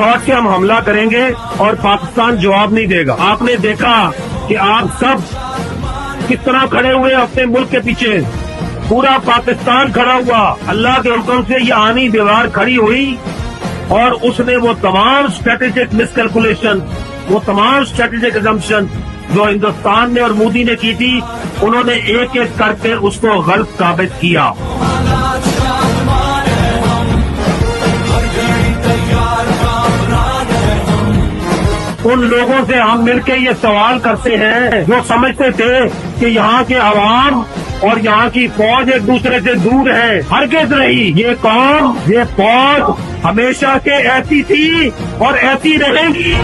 سوچ کے ہم حملہ کریں گے اور پاکستان جواب نہیں دے گا. آپ نے دیکھا کہ آپ سب کس طرح کھڑے ہوئے اپنے ملک کے پیچھے. پورا پاکستان کھڑا ہوا. اللہ کے حکم سے یہ آنی دیوار کھڑی ہوئی اور اس نے وہ تمام اسٹریٹجک مس کیلکولیشن، وہ تمام اسٹریٹجک ایزمپشن جو ہندوستان نے اور مودی نے کی تھی، انہوں نے ایک ایک کر کے اس کو غلط ثابت کیا. ان لوگوں سے ہم مل کے یہ سوال کرتے ہیں جو سمجھتے تھے کہ یہاں کے عوام اور یہاں کی فوج ایک دوسرے سے دور ہے. ہرگز نہیں. یہ قوم، یہ فوج ہمیشہ سے ایسی تھی اور ایسی رہے گی.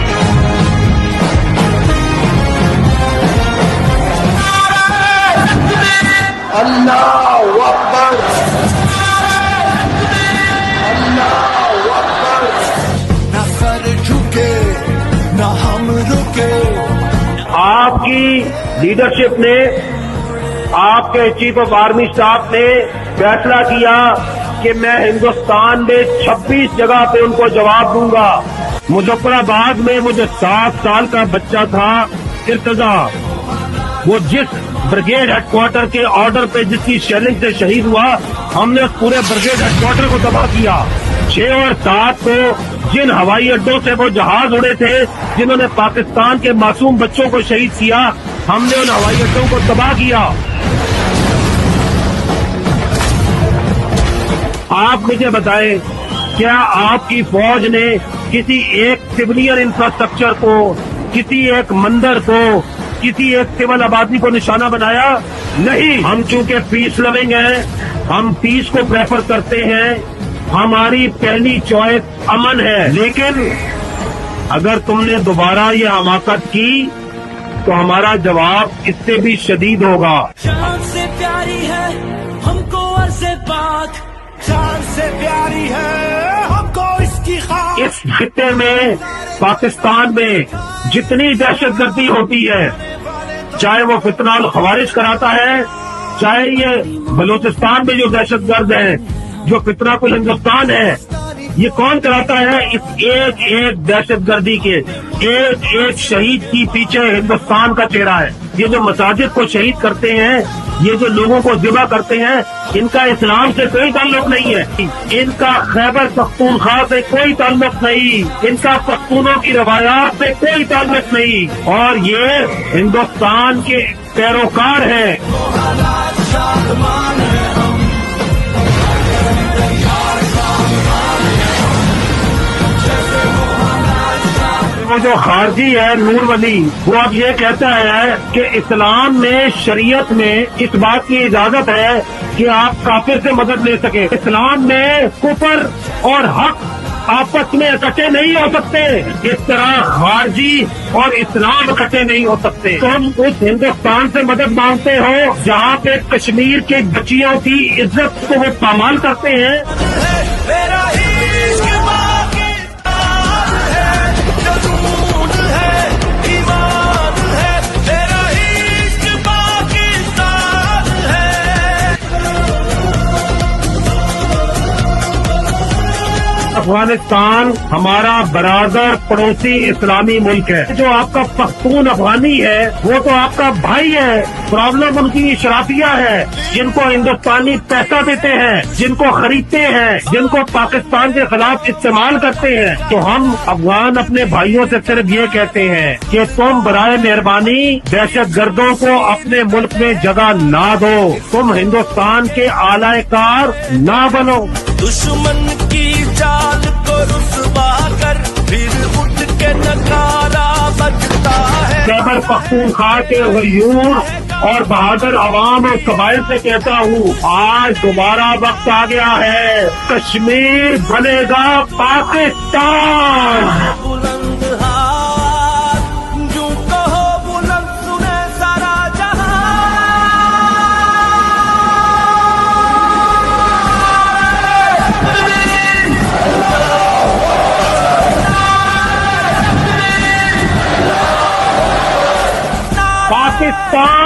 اللہ اکبر، اللہ اکبر. نہ سر جھکے نہ ہم رکے. آپ کی لیڈرشپ نے، آپ کے چیف آف آرمی اسٹاف نے فیصلہ کیا کہ میں ہندوستان میں 26 جگہ پہ ان کو جواب دوں گا. مظفر آباد میں مجھے 7 سال کا بچہ تھا ارتضا، وہ جس بریگیڈ ہیڈ کوارٹر کے آرڈر پہ جس کی شیلنگ سے شہید ہوا، ہم نے اس پورے بریگیڈ ہیڈ کوارٹر کو تباہ کیا. 6 اور 7 کو جن ہوائی اڈوں سے وہ جہاز اڑے تھے جنہوں نے پاکستان کے معصوم بچوں کو شہید کیا، ہم نے ان ہوائی اڈوں کو تباہ کیا. آپ مجھے بتائیں، کیا آپ کی فوج نے کسی ایک سولین انفراسٹرکچر کو، کسی ایک مندر کو، کسی ایک سول آبادی کو نشانہ بنایا؟ نہیں. ہم چونکہ پیس لونگ ہیں، ہم پیس کو پریفر کرتے ہیں، ہماری پہلی چوائس امن ہے. لیکن اگر تم نے دوبارہ یہ حماقت کی تو ہمارا جواب اس سے بھی شدید ہوگا. جان سے پیاری ہے ہم کو عرض پاک، جان سے پیاری ہے ہم کو اس کی خاک. اس خطے میں، پاکستان میں جتنی دہشت گردی ہوتی ہے، چاہے وہ فتنہ الخوارج کراتا ہے، چاہے یہ بلوچستان میں جو دہشت گرد ہیں، جو فتنہ کل ہندوستان ہے، یہ کون کراتا ہے؟ اس ایک ایک دہشت گردی کے ایک ایک شہید کی پیچھے ہندوستان کا چہرہ ہے. یہ جو مساجد کو شہید کرتے ہیں، یہ جو لوگوں کو ذبح کرتے ہیں، ان کا اسلام سے کوئی تعلق نہیں ہے. ان کا خیبر پختونخوا سے کوئی تعلق نہیں، ان کا پختونوں کی روایات سے کوئی تعلق نہیں، اور یہ ہندوستان کے پیروکار ہیں. وہ جو خارجی ہے نور ولی، وہ اب یہ کہتا ہے کہ اسلام میں، شریعت میں اس بات کی اجازت ہے کہ آپ کافر سے مدد لے سکیں. اسلام میں کفر اور حق آپس میں اکٹھے نہیں ہو سکتے. اس طرح خارجی اور اسلام اکٹھے نہیں ہو سکتے. تم اس ہندوستان سے مدد مانگتے ہو جہاں پہ کشمیر کے بچیوں کی عزت کو وہ پامال کرتے ہیں. افغانستان ہمارا برادر پڑوسی اسلامی ملک ہے. جو آپ کا پختون افغانی ہے وہ تو آپ کا بھائی ہے. پرابلم ان کی اشرافیہ ہے، جن کو ہندوستانی پیسہ دیتے ہیں، جن کو خریدتے ہیں، جن کو پاکستان کے خلاف استعمال کرتے ہیں. تو ہم افغان اپنے بھائیوں سے صرف یہ کہتے ہیں کہ تم برائے مہربانی دہشت گردوں کو اپنے ملک میں جگہ نہ دو. تم ہندوستان کے اعلی کار نہ بنو. دشمن کی چال کو رسوا کر پھر اٹھ کے نکارا بجتا ہے. خیبر پختونخوا کے غیور اور بہادر عوام اور قبائل سے کہتا ہوں، آج دوبارہ وقت آ گیا ہے. کشمیر بنے گا پاکستان. بلند ہاتھ جو کہو بلند سنے سارا جہاں. پاکستان